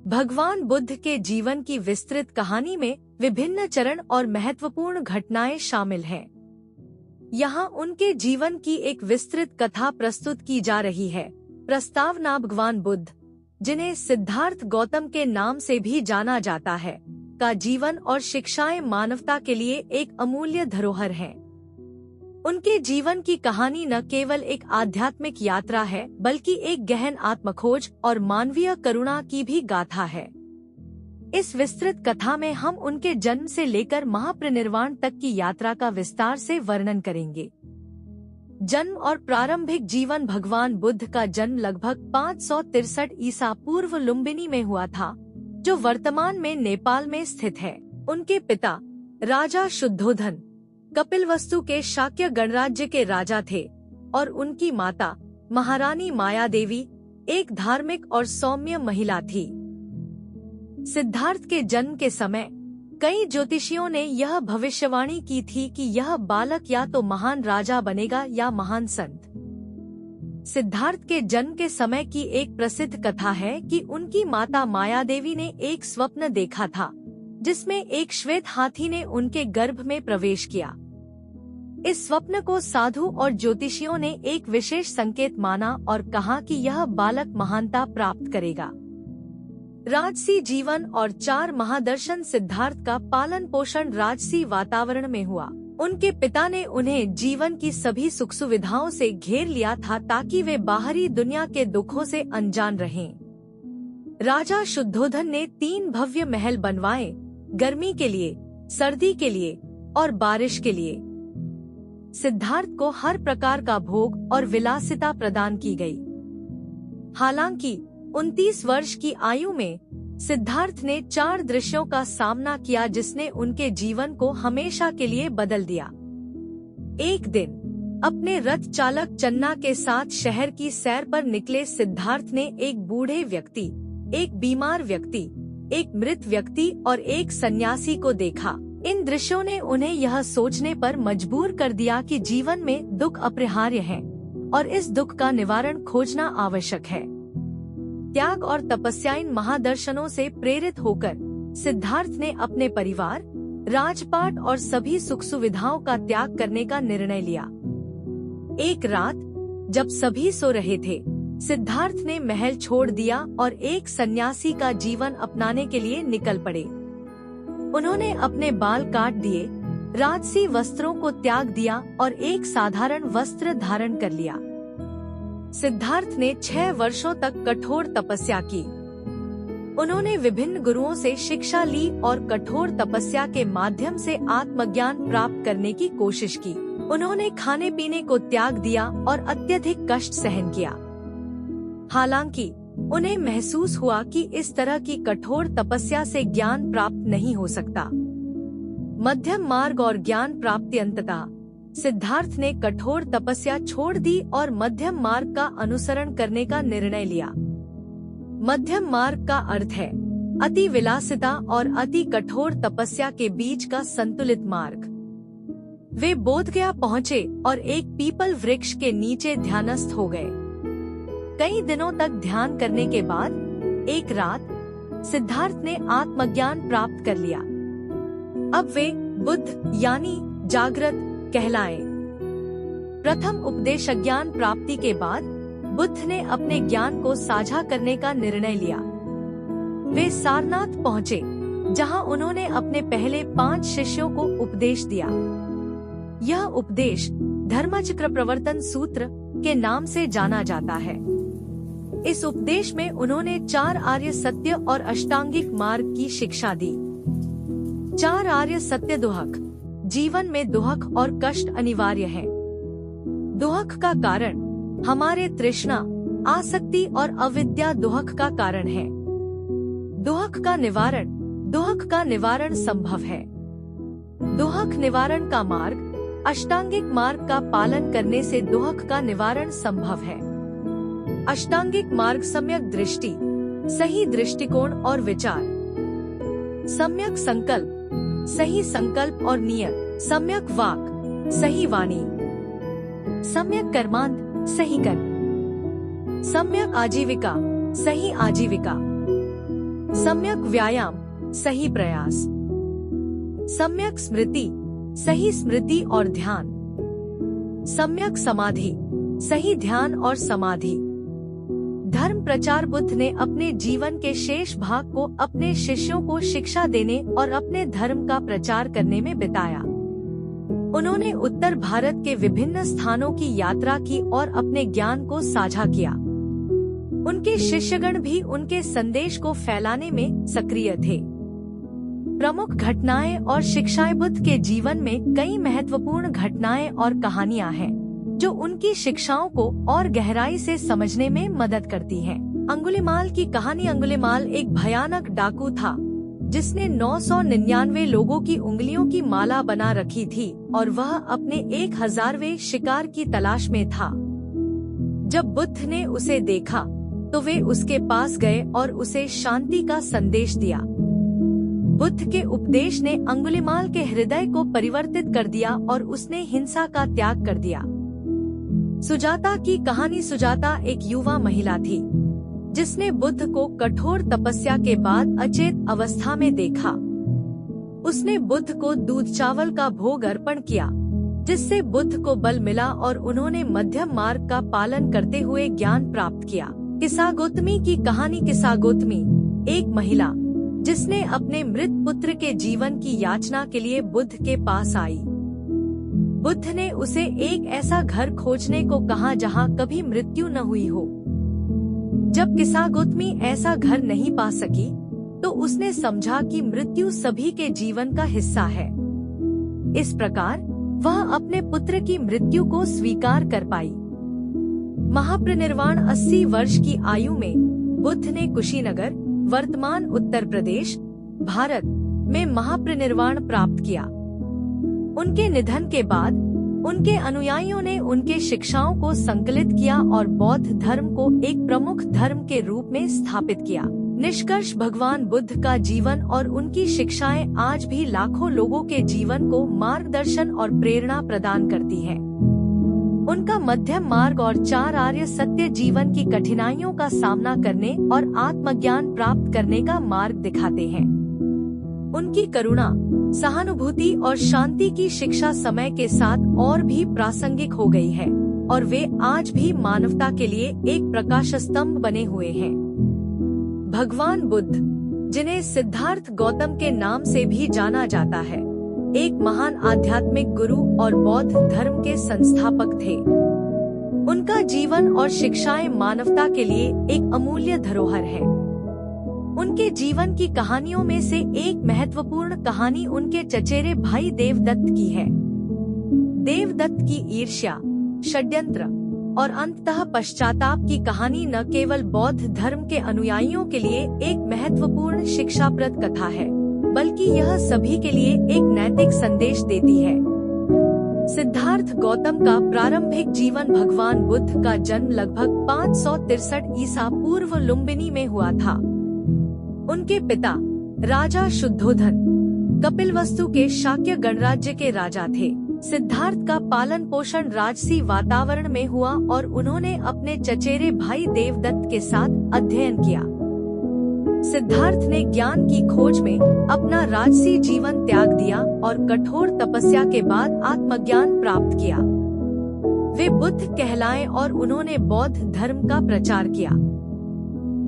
भगवान बुद्ध के जीवन की विस्तृत कहानी में विभिन्न चरण और महत्वपूर्ण घटनाएं शामिल हैं। यहाँ उनके जीवन की एक विस्तृत कथा प्रस्तुत की जा रही है। प्रस्तावना: भगवान बुद्ध, जिन्हें सिद्धार्थ गौतम के नाम से भी जाना जाता है, का जीवन और शिक्षाएं मानवता के लिए एक अमूल्य धरोहर हैं। उनके जीवन की कहानी न केवल एक आध्यात्मिक यात्रा है, बल्कि एक गहन आत्मखोज और मानवीय करुणा की भी गाथा है। इस विस्तृत कथा में हम उनके जन्म से लेकर महापरिनिर्वाण तक की यात्रा का विस्तार से वर्णन करेंगे। जन्म और प्रारंभिक जीवन: भगवान बुद्ध का जन्म लगभग 563 ईसा पूर्व लुम्बिनी में हुआ था, जो वर्तमान में नेपाल में स्थित है। उनके पिता राजा शुद्धोधन कपिलवस्तु के शाक्य गणराज्य के राजा थे और उनकी माता महारानी माया देवी एक धार्मिक और सौम्य महिला थी। सिद्धार्थ के जन्म के समय कई ज्योतिषियों ने यह भविष्यवाणी की थी कि यह बालक या तो महान राजा बनेगा या महान संत। सिद्धार्थ के जन्म के समय की एक प्रसिद्ध कथा है कि उनकी माता माया देवी ने एक स्वप्न देखा था, जिसमें एक श्वेत हाथी ने उनके गर्भ में प्रवेश किया। इस स्वप्न को साधु और ज्योतिषियों ने एक विशेष संकेत माना और कहा कि यह बालक महानता प्राप्त करेगा। राजसी जीवन और 4 महादर्शन: सिद्धार्थ का पालन पोषण राजसी वातावरण में हुआ। उनके पिता ने उन्हें जीवन की सभी सुख सुविधाओं से घेर लिया था ताकि वे बाहरी दुनिया के दुखों से अनजान रहें। राजा शुद्धोधन ने 3 भव्य महल बनवाए, गर्मी के लिए, सर्दी के लिए और बारिश के लिए। सिद्धार्थ को हर प्रकार का भोग और विलासिता प्रदान की गई। हालांकि 29 वर्ष की आयु में सिद्धार्थ ने 4 दृश्यों का सामना किया जिसने उनके जीवन को हमेशा के लिए बदल दिया। एक दिन अपने रथ चालक चन्ना के साथ शहर की सैर पर निकले सिद्धार्थ ने एक बूढ़े व्यक्ति, एक बीमार व्यक्ति, एक मृत व्यक्ति और एक सन्यासी को देखा। इन दृश्यों ने उन्हें यह सोचने पर मजबूर कर दिया कि जीवन में दुख अपरिहार्य है और इस दुख का निवारण खोजना आवश्यक है। त्याग और तपस्या: इन महादर्शनों से प्रेरित होकर सिद्धार्थ ने अपने परिवार, राजपाट और सभी सुख सुविधाओं का त्याग करने का निर्णय लिया। एक रात जब सभी सो रहे थे, सिद्धार्थ ने महल छोड़ दिया और एक सन्यासी का जीवन अपनाने के लिए निकल पड़े। उन्होंने अपने बाल काट दिए, राजसी वस्त्रों को त्याग दिया और एक साधारण वस्त्र धारण कर लिया। सिद्धार्थ ने 6 वर्षों तक कठोर तपस्या की। उन्होंने विभिन्न गुरुओं से शिक्षा ली और कठोर तपस्या के माध्यम से आत्मज्ञान प्राप्त करने की कोशिश की। उन्होंने खाने पीने को त्याग दिया और अत्यधिक कष्ट सहन किया। हालांकि उन्हें महसूस हुआ कि इस तरह की कठोर तपस्या से ज्ञान प्राप्त नहीं हो सकता। मध्यम मार्ग और ज्ञान प्राप्ति: अंततः सिद्धार्थ ने कठोर तपस्या छोड़ दी और मध्यम मार्ग का अनुसरण करने का निर्णय लिया। मध्यम मार्ग का अर्थ है अति विलासिता और अति कठोर तपस्या के बीच का संतुलित मार्ग। वे बोधगया पहुँचे और एक पीपल वृक्ष के नीचे ध्यानस्थ हो गए। कई दिनों तक ध्यान करने के बाद एक रात सिद्धार्थ ने आत्मज्ञान प्राप्त कर लिया। अब वे बुद्ध यानी जागृत कहलाए। प्रथम उपदेशज्ञान प्राप्ति के बाद बुद्ध ने अपने ज्ञान को साझा करने का निर्णय लिया। वे सारनाथ पहुँचे, जहां उन्होंने अपने पहले 5 शिष्यों को उपदेश दिया। यह उपदेश धर्मचक्र प्रवर्तन सूत्र के नाम से जाना जाता है। इस उपदेश में उन्होंने 4 आर्य सत्य और अष्टांगिक मार्ग की शिक्षा दी। 4 आर्य सत्य: दुहक, जीवन में दुहक और कष्ट अनिवार्य है। दुहक का कारण हमारे तृष्णा, आसक्ति और अविद्या दुहक का कारण है। दुहक का निवारण संभव है। दुहक निवारण का मार्ग अष्टांगिक मार्ग का पालन करने से दुहक का निवारण संभव है। अष्टांगिक मार्ग: सम्यक दृष्टि, सही दृष्टिकोण और विचार, सम्यक संकल्प, सही संकल्प और नियत, सम्यक वाक, सही वाणी, सम्यक कर्मांत, सही कर्म, सम्यक आजीविका, सही आजीविका, सम्यक व्यायाम, सही प्रयास। सम्यक स्मृति, सही स्मृति और ध्यान। सम्यक समाधि, सही ध्यान और समाधि। धर्म प्रचार बुद्ध ने अपने जीवन के शेष भाग को अपने शिष्यों को शिक्षा देने और अपने धर्म का प्रचार करने में बिताया। उन्होंने उत्तर भारत के विभिन्न स्थानों की यात्रा की और अपने ज्ञान को साझा किया। उनके शिष्यगण भी उनके संदेश को फैलाने में सक्रिय थे। प्रमुख घटनाएं और शिक्षाएं। बुद्ध के जीवन में कई महत्वपूर्ण घटनाएं और कहानियां हैं, जो उनकी शिक्षाओं को और गहराई से समझने में मदद करती हैं। अंगुलीमाल की कहानी। अंगुलीमाल एक भयानक डाकू था, जिसने 999 लोगों की उंगलियों की माला बना रखी थी और वह अपने 1000वें शिकार की तलाश में था। जब बुद्ध ने उसे देखा तो वे उसके पास गए और उसे शांति का संदेश दिया। बुद्ध के उपदेश ने अंगुलीमाल के हृदय को परिवर्तित कर दिया और उसने हिंसा का त्याग कर दिया। सुजाता की कहानी। सुजाता एक युवा महिला थी, जिसने बुद्ध को कठोर तपस्या के बाद अचेत अवस्था में देखा। उसने बुद्ध को दूध चावल का भोग अर्पण किया, जिससे बुद्ध को बल मिला और उन्होंने मध्यम मार्ग का पालन करते हुए ज्ञान प्राप्त किया। किस्सा गौतमी की कहानी। किस्सा गौतमी एक महिला, जिसने अपने मृत पुत्र के जीवन की याचना के लिए बुद्ध के पास आई। बुद्ध ने उसे एक ऐसा घर खोजने को कहा जहां कभी मृत्यु न हुई हो। जब किस्सा गौतमी ऐसा घर नहीं पा सकी, तो उसने समझा कि मृत्यु सभी के जीवन का हिस्सा है। इस प्रकार वह अपने पुत्र की मृत्यु को स्वीकार कर पाई। महापरिनिर्वाण। 80 वर्ष की आयु में बुद्ध ने कुशीनगर, वर्तमान उत्तर प्रदेश, भारत में महापरिनिर्वाण प्राप्त किया। उनके निधन के बाद उनके अनुयायियों ने उनके शिक्षाओं को संकलित किया और बौद्ध धर्म को एक प्रमुख धर्म के रूप में स्थापित किया। निष्कर्ष। भगवान बुद्ध का जीवन और उनकी शिक्षाएं आज भी लाखों लोगों के जीवन को मार्गदर्शन और प्रेरणा प्रदान करती हैं। उनका मध्यम मार्ग और 4 आर्य सत्य जीवन की कठिनाइयों का सामना करने और आत्मज्ञान प्राप्त करने का मार्ग दिखाते हैं। उनकी करुणा, सहानुभूति और शांति की शिक्षा समय के साथ और भी प्रासंगिक हो गई है और वे आज भी मानवता के लिए एक प्रकाश स्तंभ बने हुए हैं। भगवान बुद्ध, जिन्हें सिद्धार्थ गौतम के नाम से भी जाना जाता है, एक महान आध्यात्मिक गुरु और बौद्ध धर्म के संस्थापक थे। उनका जीवन और शिक्षाएं मानवता के लिए एक अमूल्य धरोहर है। उनके जीवन की कहानियों में से एक महत्वपूर्ण कहानी उनके चचेरे भाई देवदत्त की है। देवदत्त की ईर्ष्या, षड्यंत्र और अंततः पश्चाताप की कहानी न केवल बौद्ध धर्म के अनुयायियों के लिए एक महत्वपूर्ण शिक्षाप्रद कथा है, बल्ककि यह सभी के लिए एक नैतिक संदेश देती है। सिद्धार्थ गौतम का प्रारंभिक जीवन। भगवान बुद्ध का जन्म लगभग 563 ईसा पूर्व लुम्बिनी में हुआ था। उनके पिता राजा शुद्धोधन कपिलवस्तु के शाक्य गणराज्य के राजा थे। सिद्धार्थ का पालन पोषण राजसी वातावरण में हुआ और उन्होंने अपने चचेरे भाई देवदत्त के साथ अध्ययन किया। सिद्धार्थ ने ज्ञान की खोज में अपना राजसी जीवन त्याग दिया और कठोर तपस्या के बाद आत्मज्ञान प्राप्त किया। वे बुद्ध कहलाए और उन्होंने बौद्ध धर्म का प्रचार किया।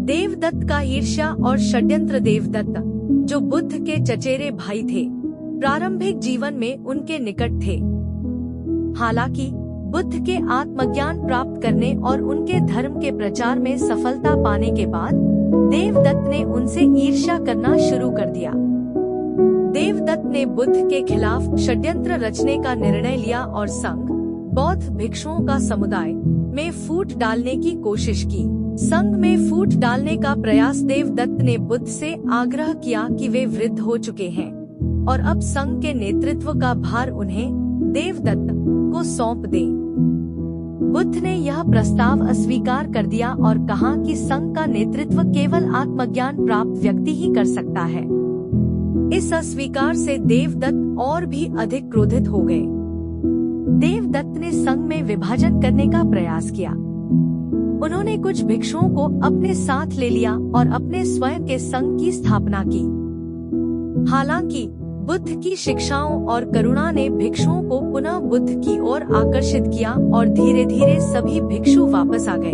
देवदत्त का ईर्ष्या और षड्यंत्र। देवदत्त, जो बुद्ध के चचेरे भाई थे, प्रारंभिक जीवन में उनके निकट थे। हालांकि बुद्ध के आत्मज्ञान प्राप्त करने और उनके धर्म के प्रचार में सफलता पाने के बाद देवदत्त ने उनसे ईर्ष्या करना शुरू कर दिया। देवदत्त ने बुद्ध के खिलाफ षड्यंत्र रचने का निर्णय लिया और संघ, बौद्ध भिक्षुओं का समुदाय में फूट डालने की कोशिश की। संघ में फूट डालने का प्रयास। देवदत्त ने बुद्ध से आग्रह किया कि वे वृद्ध हो चुके हैं और अब संघ के नेतृत्व का भार उन्हें, देवदत्त, को सौंप दें। बुद्ध ने यह प्रस्ताव अस्वीकार कर दिया और कहा कि संघ का नेतृत्व केवल आत्मज्ञान प्राप्त व्यक्ति ही कर सकता है। इस अस्वीकार से देवदत्त और भी अधिक क्रोधित हो गए। देवदत्त ने संघ में विभाजन करने का प्रयास किया। उन्होंने कुछ भिक्षुओं को अपने साथ ले लिया और अपने स्वयं के संघ की स्थापना की। हालांकि बुद्ध की शिक्षाओं और करुणा ने भिक्षुओं को पुनः बुद्ध की ओर आकर्षित किया और धीरे धीरे सभी भिक्षु वापस आ गए।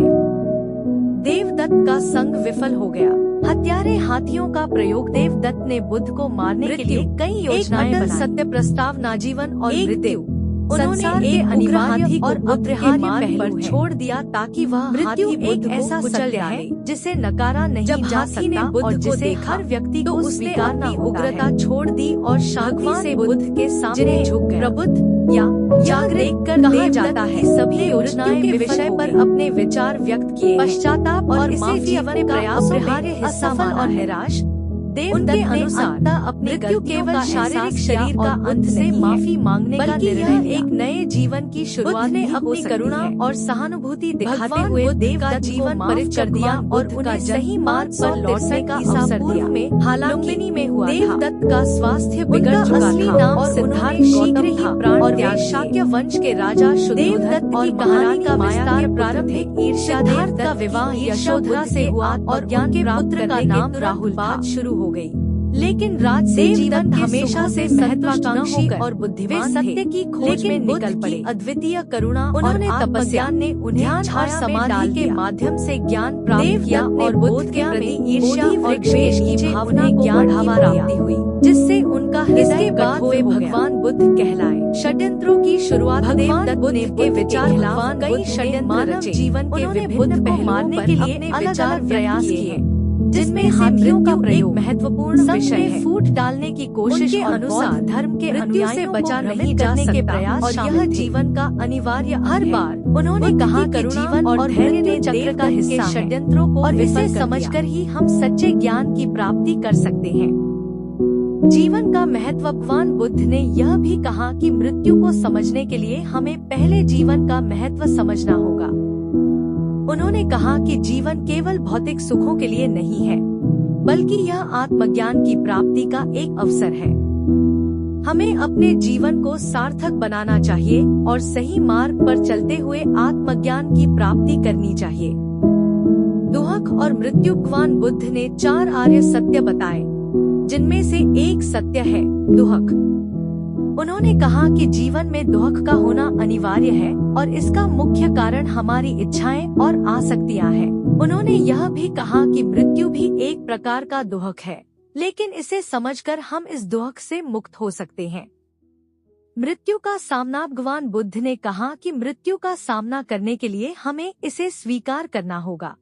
देवदत्त का संघ विफल हो गया। हत्यारे हाथियों का प्रयोग। देवदत्त ने बुद्ध को मारने के लिए कई योजनाएं बनाई। सत्य प्रस्ताव, नाजीवन और मृत्यु। उन्होंने एक अनिवार्य और अपरिहार्य मार्ग पर छोड़ दिया ताकि वह मृत्यु एक ऐसा सत्य है जिसे नकारा नहीं जा सकता और जिसे हर व्यक्ति को स्वीकार अपनी उग्रता छोड़ दी और शांति से बुद्ध के सामने झुक गया। प्रबुद्ध या जागृत कर कहा जाता है। सभी योजनाएं के विषय पर अपने विचार व्यक्त किए। पश्चाताप और इसे जीवन का अपरिहार्य हिस्सा और निराश। उनके अनुसार अपनी मृत्यु केवल शारीरिक शरीर का अंत से माफी मांगने का निर्णय एक नए जीवन की शुरुआत ने अपनी करुणा और सहानुभूति दिखाते हुए देव का जीवन परित कर दिया और उन्हें सही मार्ग पर लौटने का अवसर दिया। हालांकि में हुआ देवदत्त का स्वास्थ्य बिगड़ चुका था और सिद्धार्थ शीघ्र ही प्राण और शाक्य वंश के राजा देवदत्त की कहानी का विस्तार प्रारंभिक ईर्ष्याधार्थ का विवाह यशोधरा से हुआ और ज्ञान के पुत्र का नाम राहुल बात शुरू हो गई। लेकिन राजसी जीवन हमेशा से महत्वाकांक्षी और बुद्धिमान सत्य की खोज में निकल पड़े। अद्वितीय करुणा उन्होंने तपस्या ने उन्हें और समाधि के माध्यम से ज्ञान प्राप्त किया और बुद्ध के प्रति ईर्ष्या और द्वेष की भावना ज्ञान की प्राप्ति हुई, जिससे उनका हृदय बाद वे भगवान बुद्ध कहलाए। षड्यंत्रों की शुरुआत भगवान बुद्ध के विचार भगवान कई षड्यंत्र रचे। जीवन के विभिन्न पहलुओं मारने के लिए अलग प्रयास किए, जिसमें हाथियों का प्रयोग महत्वपूर्ण विषय है। फूट डालने की कोशिश के अनुसार धर्म के मृत्यु से बचा नहीं जा सकते प्रयास और यह जीवन का अनिवार्य। हर बार उन्होंने कहा कि जीवन और धैर्य चक्र का हिस्सा है षड्यंत्रों को और इसे समझकर ही हम सच्चे ज्ञान की प्राप्ति कर सकते हैं। जीवन का महत्व। भगवान बुद्ध ने यह भी कहा कि मृत्यु को समझने के लिए हमें पहले जीवन का महत्व समझना होगा। उन्होंने कहा कि जीवन केवल भौतिक सुखों के लिए नहीं है, बल्कि यह आत्मज्ञान की प्राप्ति का एक अवसर है। हमें अपने जीवन को सार्थक बनाना चाहिए और सही मार्ग पर चलते हुए आत्मज्ञान की प्राप्ति करनी चाहिए। दुख और मृत्यु। भगवान बुद्ध ने 4 आर्य सत्य बताए, जिनमें से एक सत्य है दुख। उन्होंने कहा कि जीवन में दुख का होना अनिवार्य है और इसका मुख्य कारण हमारी इच्छाएं और आसक्तियां हैं। उन्होंने यह भी कहा कि मृत्यु भी एक प्रकार का दुख है, लेकिन इसे समझकर हम इस दुख से मुक्त हो सकते हैं। मृत्यु का सामना। भगवान बुद्ध ने कहा कि मृत्यु का सामना करने के लिए हमें इसे स्वीकार करना होगा।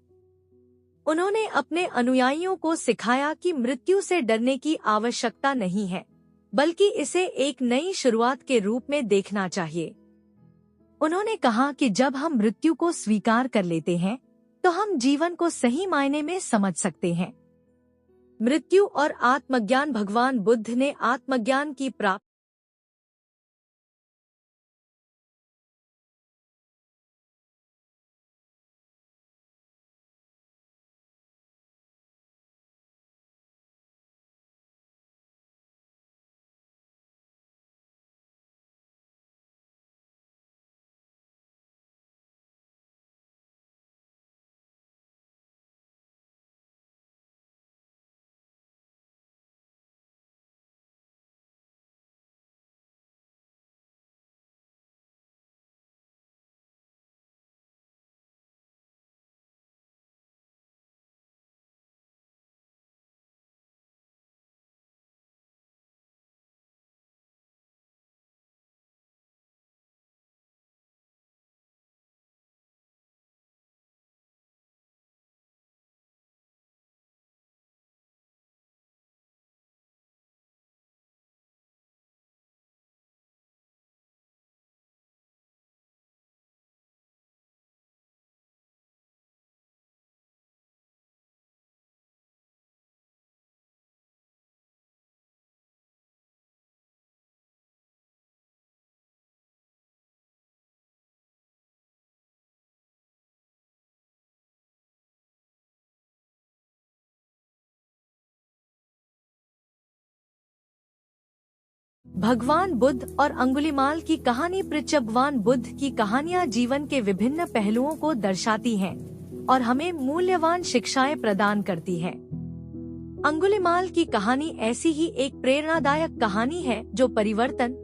उन्होंने अपने अनुयायियों को सिखाया कि मृत्यु से डरने की आवश्यकता नहीं है, बल्कि इसे एक नई शुरुआत के रूप में देखना चाहिए। उन्होंने कहा कि जब हम मृत्यु को स्वीकार कर लेते हैं, तो हम जीवन को सही मायने में समझ सकते हैं। मृत्यु और आत्मज्ञान। भगवान बुद्ध ने आत्मज्ञान की प्राप्ति भगवान बुद्ध और अंगुलीमाल की कहानी। भगवान बुद्ध की कहानियां जीवन के विभिन्न पहलुओं को दर्शाती हैं। और हमें मूल्यवान शिक्षाएं प्रदान करती है। अंगुलिमाल की कहानी ऐसी ही एक प्रेरणादायक कहानी है जो परिवर्तन,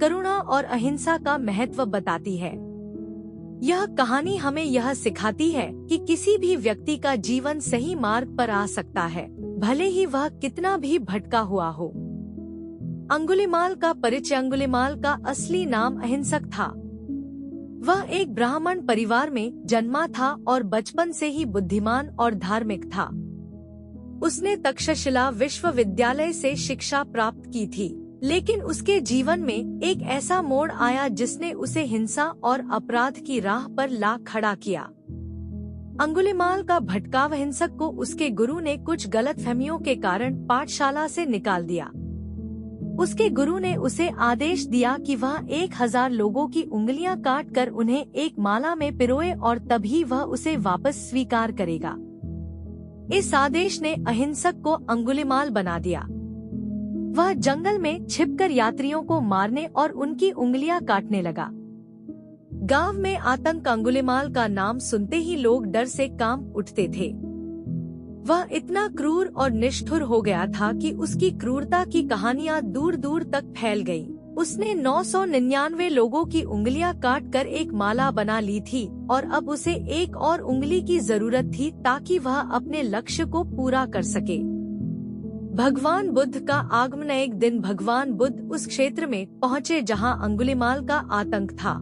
करुणा और अहिंसा का महत्व बताती है। यह कहानी हमें यह सिखाती है कि किसी भी व्यक्ति का जीवन सही मार्ग पर आ सकता है, भले ही वह कितना भी भटका हुआ हो। अंगुलिमाल का परिचय। अंगुलिमाल का असली नाम अहिंसक था। वह एक ब्राह्मण परिवार में जन्मा था और बचपन से ही बुद्धिमान और धार्मिक था। उसने तक्षशिला विश्वविद्यालय से शिक्षा प्राप्त की थी, लेकिन उसके जीवन में एक ऐसा मोड़ आया जिसने उसे हिंसा और अपराध की राह पर ला खड़ा किया। अंगुलिमाल का भटकाव हिंसक को उसके गुरु ने कुछ गलतफहमियों के कारण पाठशाला से निकाल दिया। उसके गुरु ने उसे आदेश दिया कि वह 1000 लोगों की उंगलियां काट कर उन्हें एक माला में पिरोए और तभी वह उसे वापस स्वीकार करेगा। इस आदेश ने अहिंसक को अंगुलिमाल बना दिया। वह जंगल में छिपकर यात्रियों को मारने और उनकी उंगलियां काटने लगा। गांव में आतंक। अंगुलिमाल का नाम सुनते ही लोग डर से कांप उठते थे। वह इतना क्रूर और निष्ठुर हो गया था कि उसकी क्रूरता की कहानियां दूर दूर तक फैल गईं। उसने 999 लोगों की उंगलियां काटकर एक माला बना ली थी और अब उसे एक और उंगली की जरूरत थी ताकि वह अपने लक्ष्य को पूरा कर सके। भगवान बुद्ध का आगमन। एक दिन भगवान बुद्ध उस क्षेत्र में पहुँचे जहाँ अंगुलिमाल का आतंक था।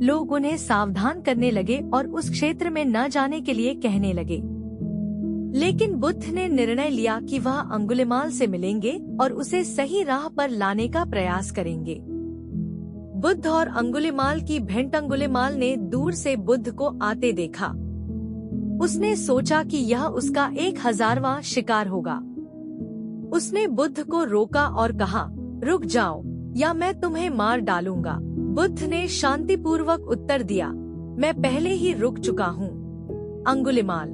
लोग उन्हें सावधान करने लगे और उस क्षेत्र में न जाने के लिए कहने लगे, लेकिन बुद्ध ने निर्णय लिया कि वह अंगुलिमाल से मिलेंगे और उसे सही राह पर लाने का प्रयास करेंगे। बुद्ध और अंगुलिमाल की भेंट। अंगुलिमाल ने दूर से बुद्ध को आते देखा। उसने सोचा कि यह उसका 1000वां शिकार होगा। उसने बुद्ध को रोका और कहा, रुक जाओ या मैं तुम्हें मार डालूंगा। बुद्ध ने शांतिपूर्वक उत्तर दिया, मैं पहले ही रुक चुका हूँ अंगुलिमाल,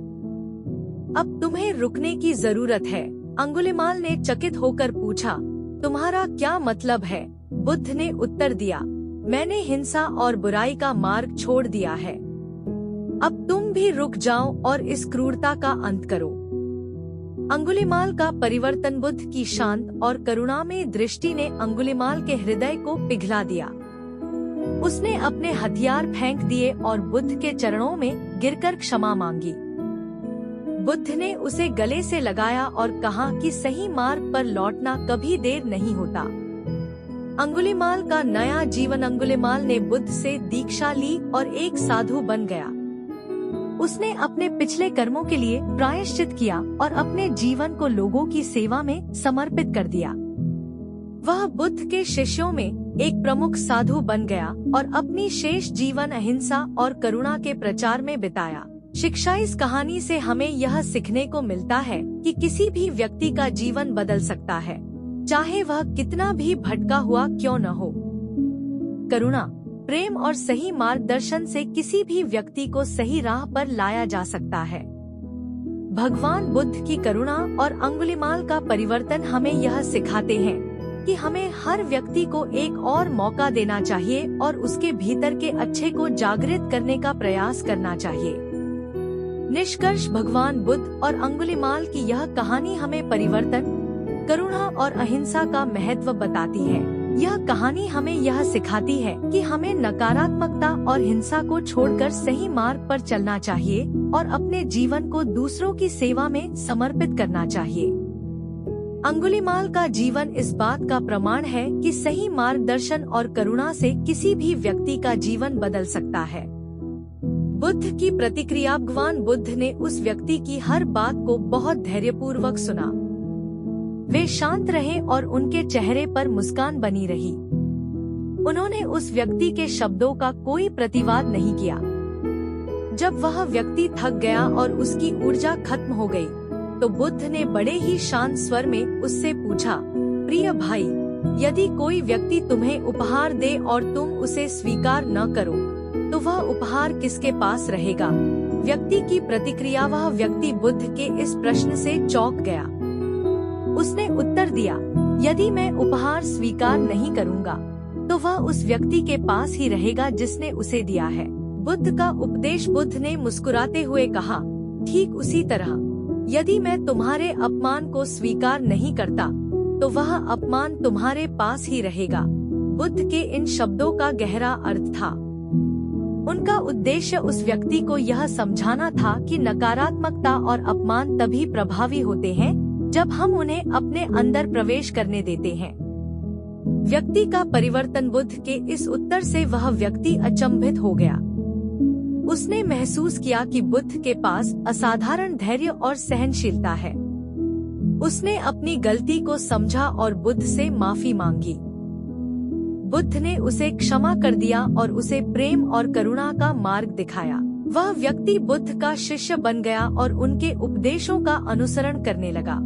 अब तुम्हें रुकने की जरूरत है। अंगुलिमाल ने चकित होकर पूछा, तुम्हारा क्या मतलब है? बुद्ध ने उत्तर दिया, मैंने हिंसा और बुराई का मार्ग छोड़ दिया है। अब तुम भी रुक जाओ और इस क्रूरता का अंत करो। अंगुलिमाल का परिवर्तन। बुद्ध की शांत और करुणामयी दृष्टि ने अंगुलिमाल के हृदय को पिघला दिया। उसने अपने हथियार फेंक दिए और बुद्ध के चरणों में गिरकर क्षमा मांगी। बुद्ध ने उसे गले से लगाया और कहा कि सही मार्ग पर लौटना कभी देर नहीं होता। अंगुलिमाल का नया जीवन। अंगुलिमाल ने बुद्ध से दीक्षा ली और एक साधु बन गया। उसने अपने पिछले कर्मों के लिए प्रायश्चित किया और अपने जीवन को लोगों की सेवा में समर्पित कर दिया। वह बुद्ध के शिष्यों में एक प्रमुख साधु बन गया और अपनी शेष जीवन अहिंसा और करुणा के प्रचार में बिताया। शिक्षा। इस कहानी से हमें यह सीखने को मिलता है कि किसी भी व्यक्ति का जीवन बदल सकता है, चाहे वह कितना भी भटका हुआ क्यों न हो। करुणा, प्रेम और सही मार्गदर्शन से किसी भी व्यक्ति को सही राह पर लाया जा सकता है। भगवान बुद्ध की करुणा और अंगुलिमाल का परिवर्तन हमें यह सिखाते हैं कि हमें हर व्यक्ति को एक और मौका देना चाहिए और उसके भीतर के अच्छे को जागृत करने का प्रयास करना चाहिए। निष्कर्ष, भगवान बुद्ध और अंगुलिमाल की यह कहानी हमें परिवर्तन, करुणा और अहिंसा का महत्व बताती है। यह कहानी हमें यह सिखाती है कि हमें नकारात्मकता और हिंसा को छोड़कर सही मार्ग पर चलना चाहिए और अपने जीवन को दूसरों की सेवा में समर्पित करना चाहिए। अंगुलिमाल का जीवन इस बात का प्रमाण है कि सही मार्गदर्शन और करुणा से किसी भी व्यक्ति का जीवन बदल सकता है। बुद्ध की प्रतिक्रिया। भगवान बुद्ध ने उस व्यक्ति की हर बात को बहुत धैर्यपूर्वक सुना। वे शांत रहे और उनके चेहरे पर मुस्कान बनी रही। उन्होंने उस व्यक्ति के शब्दों का कोई प्रतिवाद नहीं किया। जब वह व्यक्ति थक गया और उसकी ऊर्जा खत्म हो गई, तो बुद्ध ने बड़े ही शांत स्वर में उससे पूछा, प्रिय भाई, यदि कोई व्यक्ति तुम्हें उपहार दे और तुम उसे स्वीकार न करो, तो वह उपहार किसके पास रहेगा? व्यक्ति की प्रतिक्रिया। वह व्यक्ति बुद्ध के इस प्रश्न से चौंक गया। उसने उत्तर दिया, यदि मैं उपहार स्वीकार नहीं करूंगा, तो वह उस व्यक्ति के पास ही रहेगा जिसने उसे दिया है। बुद्ध का उपदेश। बुद्ध ने मुस्कुराते हुए कहा, ठीक उसी तरह, यदि मैं तुम्हारे अपमान को स्वीकार नहीं करता तो वह अपमान तुम्हारे पास ही रहेगा। बुद्ध के इन शब्दों का गहरा अर्थ था। उनका उद्देश्य उस व्यक्ति को यह समझाना था कि नकारात्मकता और अपमान तभी प्रभावी होते हैं जब हम उन्हें अपने अंदर प्रवेश करने देते हैं। व्यक्ति का परिवर्तन। बुद्ध के इस उत्तर से वह व्यक्ति अचंभित हो गया। उसने महसूस किया कि बुद्ध के पास असाधारण धैर्य और सहनशीलता है। उसने अपनी गलती को समझा और बुद्ध से माफी मांगी। बुद्ध ने उसे क्षमा कर दिया और उसे प्रेम और करुणा का मार्ग दिखाया। वह व्यक्ति बुद्ध का शिष्य बन गया और उनके उपदेशों का अनुसरण करने लगा।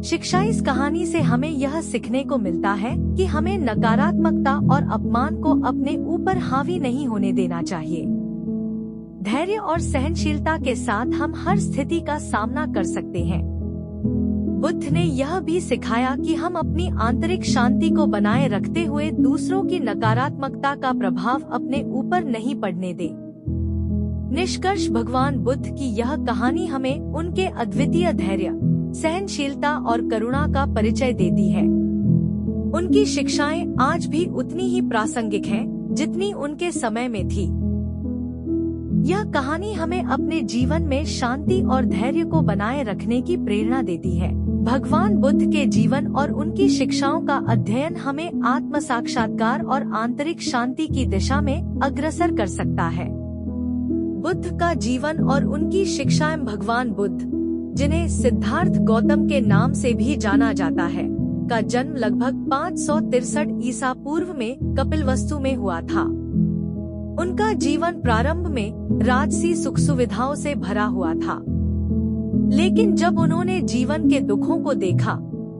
शिक्षा। इस कहानी से हमें यह सीखने को मिलता है कि हमें नकारात्मकता और अपमान को अपने ऊपर हावी नहीं होने देना चाहिए। धैर्य और सहनशीलता के साथ हम हर स्थिति का सामना कर सकते हैं। बुद्ध ने यह भी सिखाया कि हम अपनी आंतरिक शांति को बनाए रखते हुए दूसरों की नकारात्मकता का प्रभाव अपने ऊपर नहीं पड़ने दें। निष्कर्ष, भगवान बुद्ध की यह कहानी हमें उनके अद्वितीय धैर्य, सहनशीलता और करुणा का परिचय देती है। उनकी शिक्षाएं आज भी उतनी ही प्रासंगिक हैं जितनी उनके समय में थी। यह कहानी हमें अपने जीवन में शांति और धैर्य को बनाए रखने की प्रेरणा देती है। भगवान बुद्ध के जीवन और उनकी शिक्षाओं का अध्ययन हमें आत्म साक्षात्कार और आंतरिक शांति की दिशा में अग्रसर कर सकता है। बुद्ध का जीवन और उनकी शिक्षाएं। भगवान बुद्ध, जिन्हें सिद्धार्थ गौतम के नाम से भी जाना जाता है, का जन्म लगभग 563 ईसा पूर्व में कपिलवस्तु में हुआ था। उनका जीवन प्रारंभ में राजसी सुख सुविधाओं से भरा हुआ था, लेकिन जब उन्होंने जीवन के दुखों को देखा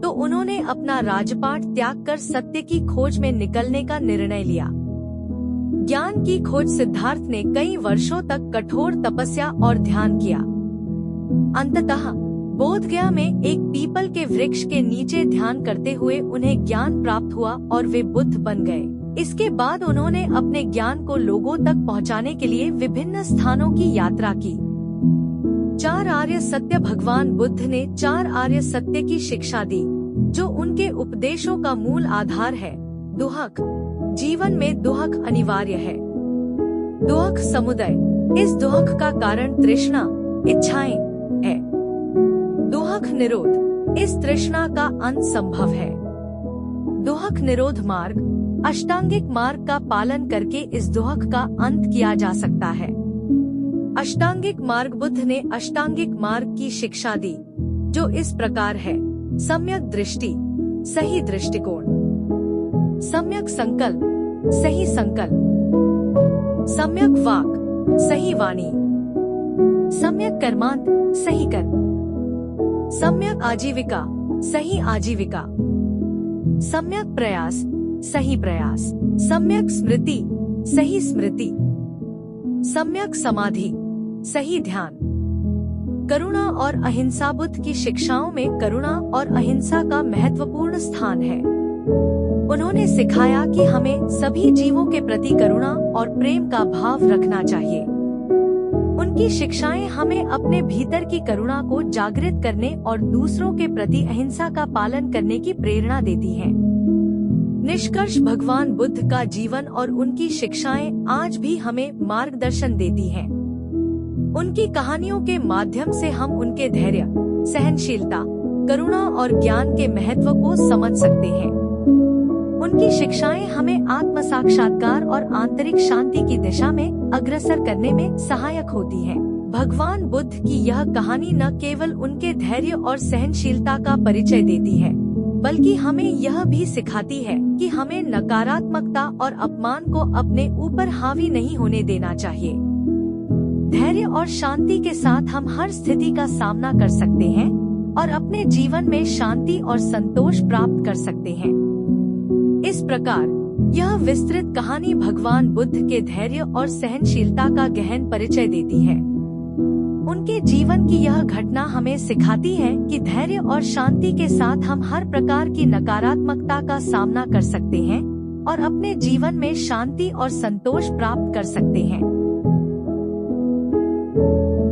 तो उन्होंने अपना राजपाट त्याग कर सत्य की खोज में निकलने का निर्णय लिया। ज्ञान की खोज। सिद्धार्थ ने कई वर्षों तक कठोर तपस्या और ध्यान किया। अंततः बोधगया में एक पीपल के वृक्ष के नीचे ध्यान करते हुए उन्हें ज्ञान प्राप्त हुआ और वे बुद्ध बन गए। इसके बाद उन्होंने अपने ज्ञान को लोगों तक पहुंचाने के लिए विभिन्न स्थानों की यात्रा की। 4 आर्य सत्य। भगवान बुद्ध ने 4 आर्य सत्य की शिक्षा दी, जो उनके उपदेशों का मूल आधार है। दुहक। जीवन में दुहक अनिवार्य है। दुहक समुदय। इस दुहक का कारण तृष्णा, इच्छाएं है। दुहक निरोध। इस तृष्णा का अंत संभव है। दुहक निरोध मार्ग। अष्टांगिक मार्ग का पालन करके इस दुहक का अंत किया जा सकता है। अष्टांगिक मार्ग। बुद्ध ने अष्टांगिक मार्ग की शिक्षा दी, जो इस प्रकार है। सम्यक दृष्टि, सही दृष्टिकोण। सम्यक संकल्प, सही संकल्प। सम्यक वाक, सही वाणी। सम्यक कर्मांत, सही कर्म। सम्यक आजीविका, सही आजीविका। सम्यक प्रयास, सही प्रयास। सम्यक स्मृति, सही स्मृति। सम्यक समाधि, सही ध्यान। करुणा और अहिंसा। बुद्ध की शिक्षाओं में करुणा और अहिंसा का महत्वपूर्ण स्थान है। उन्होंने सिखाया कि हमें सभी जीवों के प्रति करुणा और प्रेम का भाव रखना चाहिए। उनकी शिक्षाएं हमें अपने भीतर की करुणा को जागृत करने और दूसरों के प्रति अहिंसा का पालन करने की प्रेरणा देती हैं। निष्कर्ष, भगवान बुद्ध का जीवन और उनकी शिक्षाएं आज भी हमें मार्गदर्शन देती हैं। उनकी कहानियों के माध्यम से हम उनके धैर्य, सहनशीलता, करुणा और ज्ञान के महत्व को समझ सकते हैं। उनकी शिक्षाएं हमें आत्म साक्षात्कार और आंतरिक शांति की दिशा में अग्रसर करने में सहायक होती हैं। भगवान बुद्ध की यह कहानी न केवल उनके धैर्य और सहनशीलता का परिचय देती है, बल्कि हमें यह भी सिखाती है कि हमें नकारात्मकता और अपमान को अपने ऊपर हावी नहीं होने देना चाहिए। धैर्य और शांति के साथ हम हर स्थिति का सामना कर सकते हैं और अपने जीवन में शांति और संतोष प्राप्त कर सकते हैं। इस प्रकार यह विस्तृत कहानी भगवान बुद्ध के धैर्य और सहनशीलता का गहन परिचय देती है। उनके जीवन की यह घटना हमें सिखाती है कि धैर्य और शांति के साथ हम हर प्रकार की नकारात्मकता का सामना कर सकते हैं और अपने जीवन में शांति और संतोष प्राप्त कर सकते हैं। है।